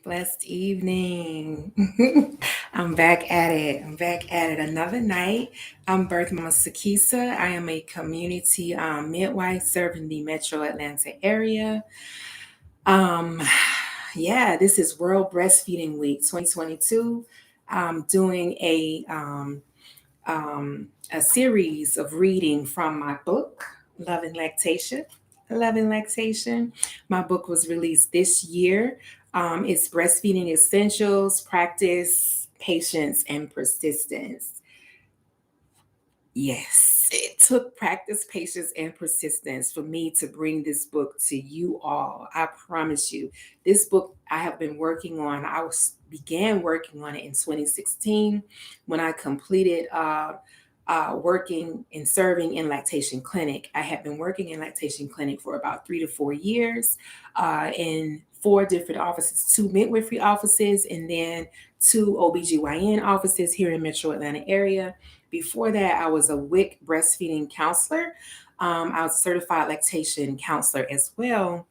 Blessed evening. I'm back at it. Another night. I'm Birthmama Sekesa. I am a community midwife serving the metro Atlanta area. Um, yeah, this is World Breastfeeding Week 2022. I'm doing a series of reading from my book, Love and Lactation. Love and Lactation. My book was released this year. It's Breastfeeding Essentials, Practice, Patience, and Persistence. Yes, it took practice, patience, and persistence for me to bring this book to you all. I promise you, this book I have been working on. Began working on it in 2016 when I completed working and serving in lactation clinic. I had been working in lactation clinic for about 3 to 4 years in four different offices, two midwifery offices, and then two OBGYN offices here in Metro Atlanta area. Before that, I was a WIC breastfeeding counselor. I was a certified lactation counselor as well.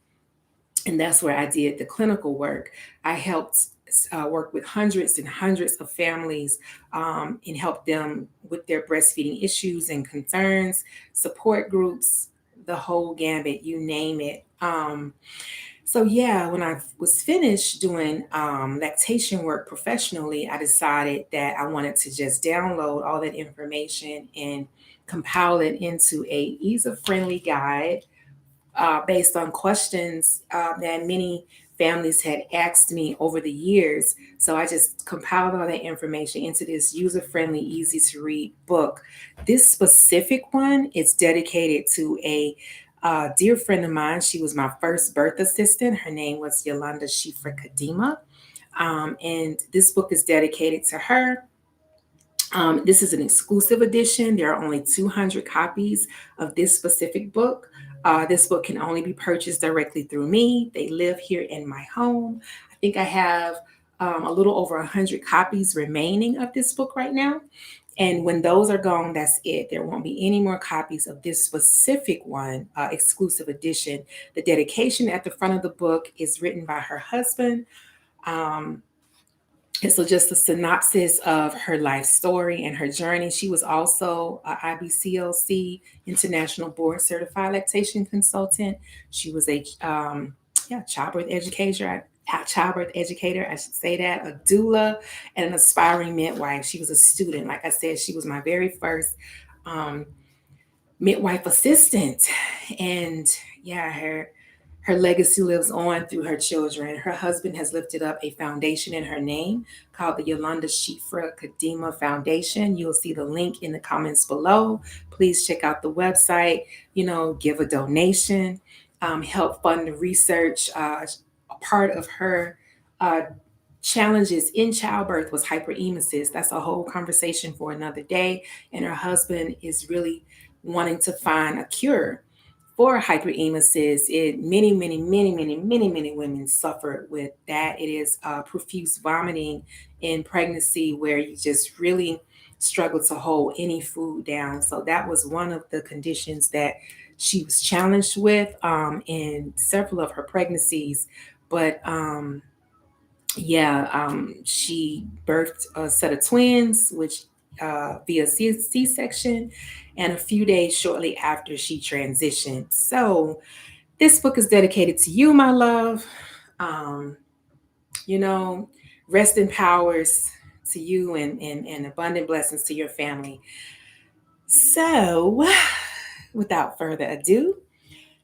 And that's where I did the clinical work. I helped work with hundreds and hundreds of families and help them with their breastfeeding issues and concerns, support groups, the whole gambit, you name it. So yeah, when I was finished doing lactation work professionally, I decided that I wanted to just download all that information and compile it into a user-friendly guide based on questions that many families had asked me over the years. So I just compiled all that information into this user-friendly, easy-to-read book. This specific one is dedicated to a dear friend of mine. She was my first birth assistant. Her name was Yolanda Shiphrah Kadima. And this book is dedicated to her. This is an exclusive edition. There are only 200 copies of this specific book. This book can only be purchased directly through me. They live here in my home. I think I have a little over 100 copies remaining of this book right now. And when those are gone, that's it. There won't be any more copies of this specific one, exclusive edition. The dedication at the front of the book is written by her husband. Um, and so, just a synopsis of her life story and her journey. She was also a IBCLC International Board Certified Lactation Consultant. She was a childbirth educator. Childbirth educator, I should say that, a doula, and an aspiring midwife. She was a student. Like I said, she was my very first um, midwife assistant, and yeah, her legacy lives on through her children. Her husband has lifted up a foundation in her name called the Yolanda Shiphrah Kadima Foundation. You'll see the link in the comments below. Please check out the website, give a donation, help fund the research. A part of her uh, challenges in childbirth was hyperemesis. That's a whole conversation for another day. And her husband is really wanting to find a cure for hyperemesis. Many women suffer with that. It is profuse vomiting in pregnancy where you just really struggle to hold any food down. So that was one of the conditions that she was challenged with in several of her pregnancies. But she birthed a set of twins, which via C-section, and a few days shortly after she transitioned. So this book is dedicated to you, my love. Um, you know, rest in powers to you and abundant blessings to your family. So, without further ado,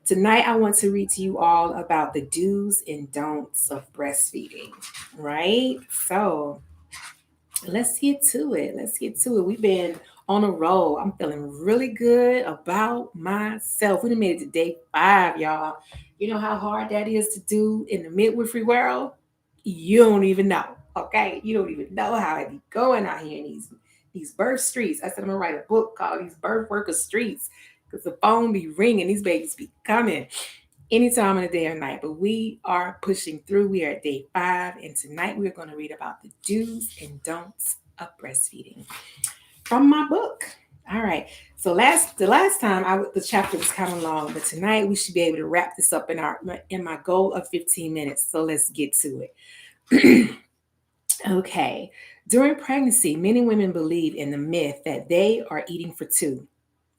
tonight I want to read to you all about the do's and don'ts of breastfeeding, right? So, let's get to it. We've been on a roll. I'm feeling really good about myself. We done made it to day 5, y'all. You know how hard that is to do in the midwifery world? You don't even know. Okay? You don't even know how it be going out here in these birth streets. I said I'm gonna write a book called These Birth Worker Streets because the phone be ringing, these babies be coming any time of the day or night. But we are pushing through. We are at day 5, and tonight we're going to read about the do's and don'ts of breastfeeding from my book. All right. So the last time the chapter was kind of long, but tonight we should be able to wrap this up in my goal of 15 minutes. So let's get to it. Okay. During pregnancy, many women believe in the myth that they are eating for two.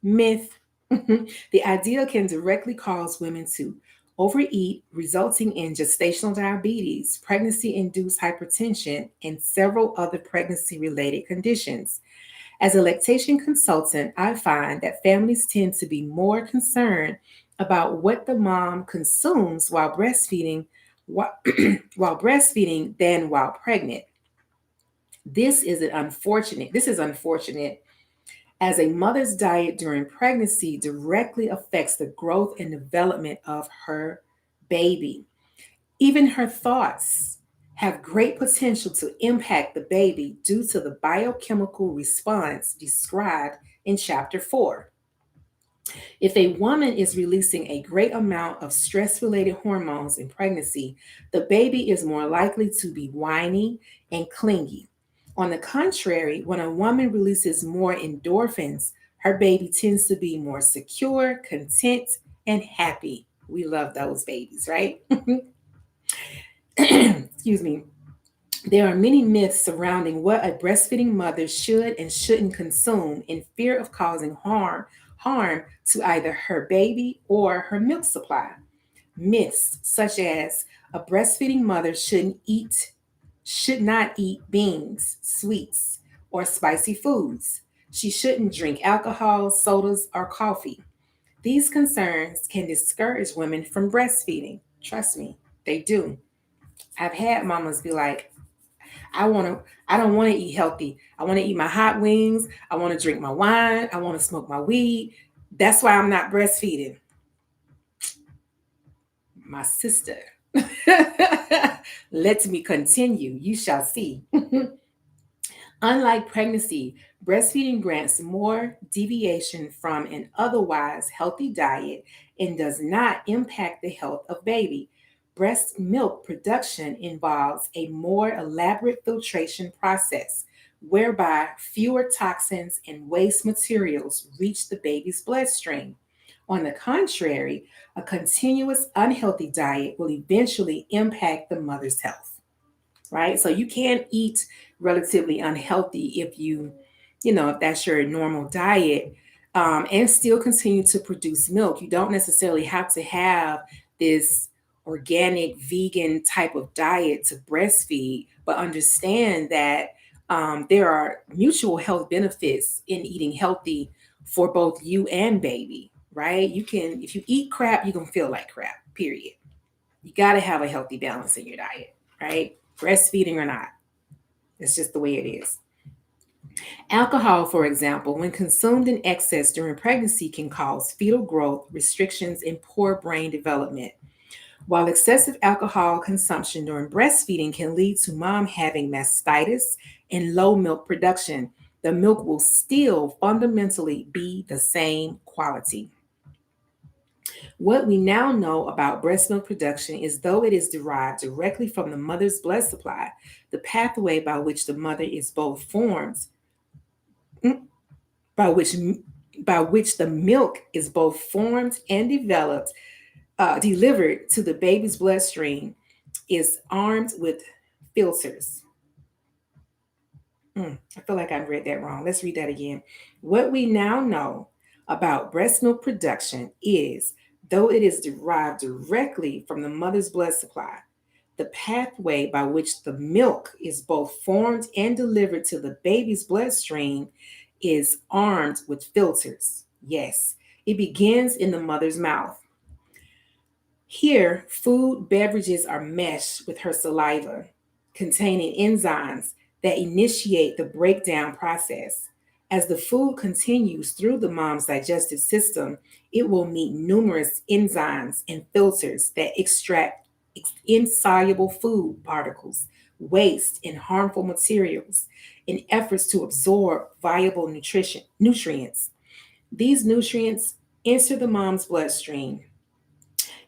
Myth. The idea can directly cause women to overeat, resulting in gestational diabetes, pregnancy induced hypertension, and several other pregnancy related conditions. As a lactation consultant, I find that families tend to be more concerned about what the mom consumes while breastfeeding, while, while breastfeeding than while pregnant. This is unfortunate as a mother's diet during pregnancy directly affects the growth and development of her baby. Even her thoughts have great potential to impact the baby due to the biochemical response described in chapter 4. If a woman is releasing a great amount of stress related hormones in pregnancy, the baby is more likely to be whiny and clingy. On the contrary, when a woman releases more endorphins, her baby tends to be more secure, content, and happy. We love those babies, right? Excuse me. There are many myths surrounding what a breastfeeding mother should and shouldn't consume in fear of causing harm to either her baby or her milk supply. Myths such as a breastfeeding mother should not eat beans, sweets, or spicy foods. She shouldn't drink alcohol, sodas, or coffee. These concerns can discourage women from breastfeeding. Trust me, they do. I've had mamas be like, I want to I don't want to eat healthy. I want to eat my hot wings. I want to drink my wine. I want to smoke my weed. That's why I'm not breastfeeding. My sister. Let me continue. You shall see. Unlike pregnancy, breastfeeding grants more deviation from an otherwise healthy diet and does not impact the health of baby. Breast milk production involves a more elaborate filtration process whereby fewer toxins and waste materials reach the baby's bloodstream. On the contrary, a continuous unhealthy diet will eventually impact the mother's health, right? So you can eat relatively unhealthy if if that's your normal diet, and still continue to produce milk. You don't necessarily have to have this organic vegan type of diet to breastfeed, but understand that there are mutual health benefits in eating healthy for both you and baby, right? You can, if you eat crap, you're gonna feel like crap, period. You got to have a healthy balance in your diet, right? Breastfeeding or not. It's just the way it is. Alcohol, for example, when consumed in excess during pregnancy, can cause fetal growth restrictions and poor brain development. While excessive alcohol consumption during breastfeeding can lead to mom having mastitis and low milk production, the milk will still fundamentally be the same quality. What we now know about breast milk production is though it is derived directly from the mother's blood supply, the pathway mm, by which by which the milk is both formed and delivered to the baby's bloodstream is armed with filters. I feel like I read that wrong. Let's read that again. What we now know about breast milk production is, though it is derived directly from the mother's blood supply, the pathway by which the milk is both formed and delivered to the baby's bloodstream is armed with filters. Yes, it begins in the mother's mouth. Here, food beverages are meshed with her saliva, containing enzymes that initiate the breakdown process. As the food continues through the mom's digestive system, it will meet numerous enzymes and filters that extract insoluble food particles, waste, and harmful materials in efforts to absorb viable nutrients. These nutrients enter the mom's bloodstream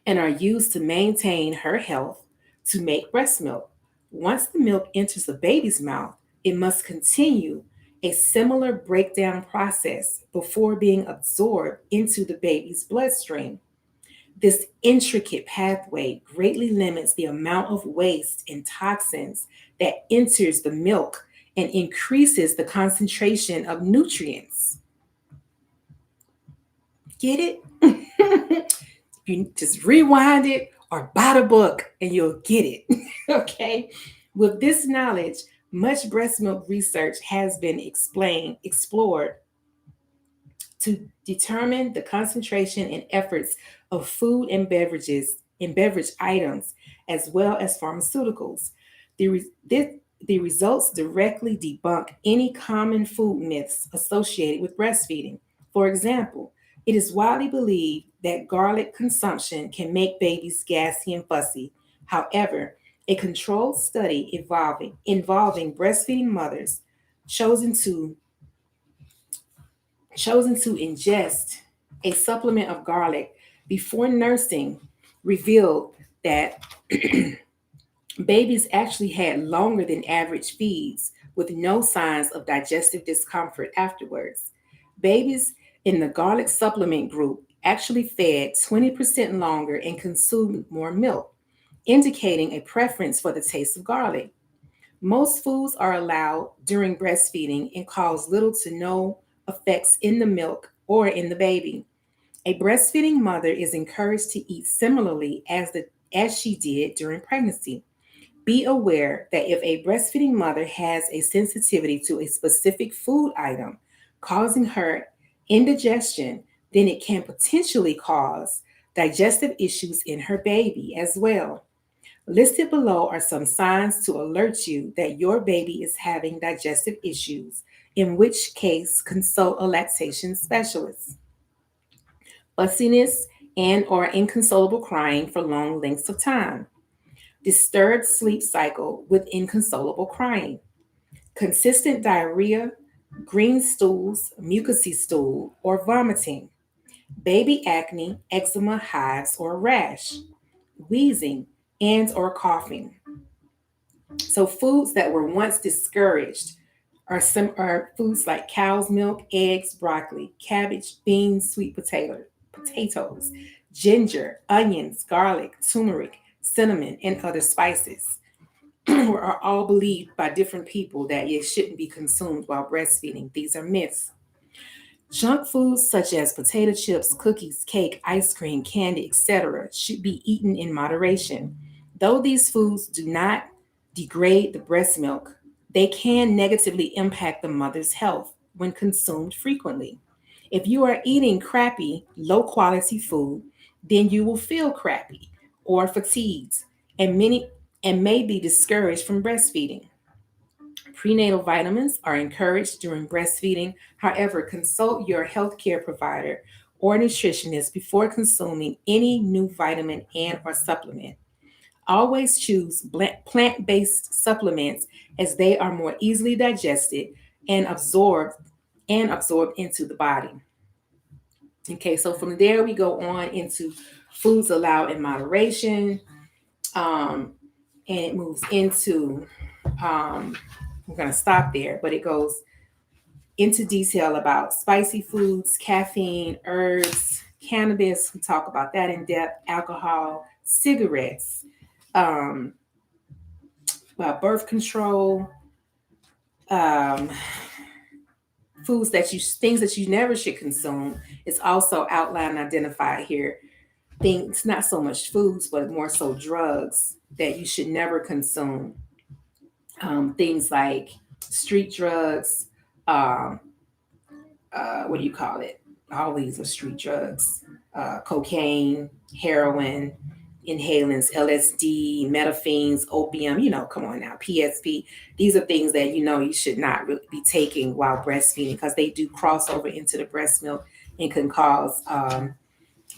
and are used to maintain her health to make breast milk. Once the milk enters the baby's mouth, it must continue a similar breakdown process before being absorbed into the baby's bloodstream. This intricate pathway greatly limits the amount of waste and toxins that enters the milk and increases the concentration of nutrients. Get it? You just rewind it or buy the book and you'll get it. Okay. With this knowledge, much breast milk research has been explored to determine the concentration and efforts of food and beverages and beverage items, as well as pharmaceuticals. The, the results directly debunk any common food myths associated with breastfeeding. For example, it is widely believed that garlic consumption can make babies gassy and fussy. However, a controlled study involving breastfeeding mothers chosen to ingest a supplement of garlic before nursing revealed that babies actually had longer than average feeds with no signs of digestive discomfort afterwards. Babies in the garlic supplement group actually fed 20% longer and consumed more milk, indicating a preference for the taste of garlic. Most foods are allowed during breastfeeding and cause little to no effects in the milk or in the baby. A breastfeeding mother is encouraged to eat similarly as she did during pregnancy. Be aware that if a breastfeeding mother has a sensitivity to a specific food item causing her indigestion, then it can potentially cause digestive issues in her baby as well. Listed below are some signs to alert you that your baby is having digestive issues, in which case consult a lactation specialist. Fussiness and or inconsolable crying for long lengths of time. Disturbed sleep cycle with inconsolable crying. Consistent diarrhea, green stools, mucousy stool, or vomiting. Baby acne, eczema, hives, or rash. Wheezing and or coughing. So foods that were once discouraged are foods like cow's milk, eggs, broccoli, cabbage, beans, potatoes, ginger, onions, garlic, turmeric, cinnamon, and other spices. Are all believed by different people that it shouldn't be consumed while breastfeeding. These are myths. Junk foods such as potato chips, cookies, cake, ice cream, candy, etc., should be eaten in moderation. Though these foods do not degrade the breast milk, they can negatively impact the mother's health when consumed frequently. If you are eating crappy, low quality food, then you will feel crappy or fatigued and many and may be discouraged from breastfeeding. Prenatal vitamins are encouraged during breastfeeding. However, consult your healthcare provider or nutritionist before consuming any new vitamin and or supplement. Always choose plant-based supplements as they are more easily digested and absorbed into the body. Okay, so from there we go on into foods allowed in moderation, um, and it moves into we're going to stop there, but it goes into detail about spicy foods, caffeine, herbs, cannabis. We talk about that in depth, alcohol, cigarettes, um, about birth control, um, things that you never should consume. It's also outlined and identified here. Things, not so much foods, but more so drugs that you should never consume. Things like street drugs, um, what do you call it? All these are street drugs: cocaine, heroin, inhalants, LSD, methamphetamines, opium. Come on now, PSP. These are things that you should not really be taking while breastfeeding because they do cross over into the breast milk and can cause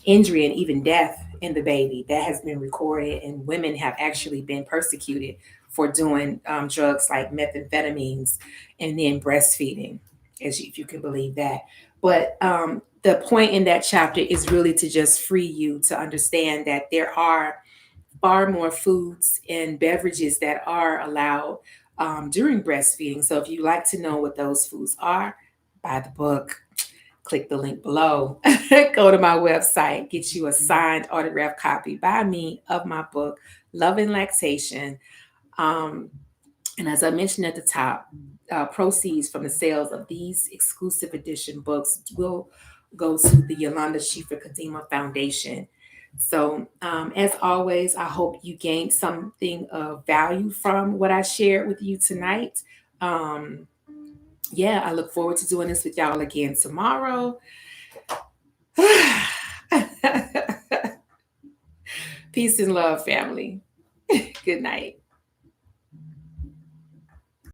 injury and even death in the baby. That has been recorded, and women have actually been persecuted for doing drugs like methamphetamines and then breastfeeding, if you can believe that. But the point in that chapter is really to just free you to understand that there are far more foods and beverages that are allowed during breastfeeding. So if you like to know what those foods are, buy the book. click the link below. Go to my website, get you a signed autographed copy by me of my book, Love and Lactation. Um, and as I mentioned at the top, proceeds from the sales of these exclusive edition books will go to the Yolanda Shiphrah Kadima Foundation. So, as always, I hope you gained something of value from what I shared with you tonight. Um, yeah, I look forward to doing this with y'all again tomorrow. Peace and love, family. Good night.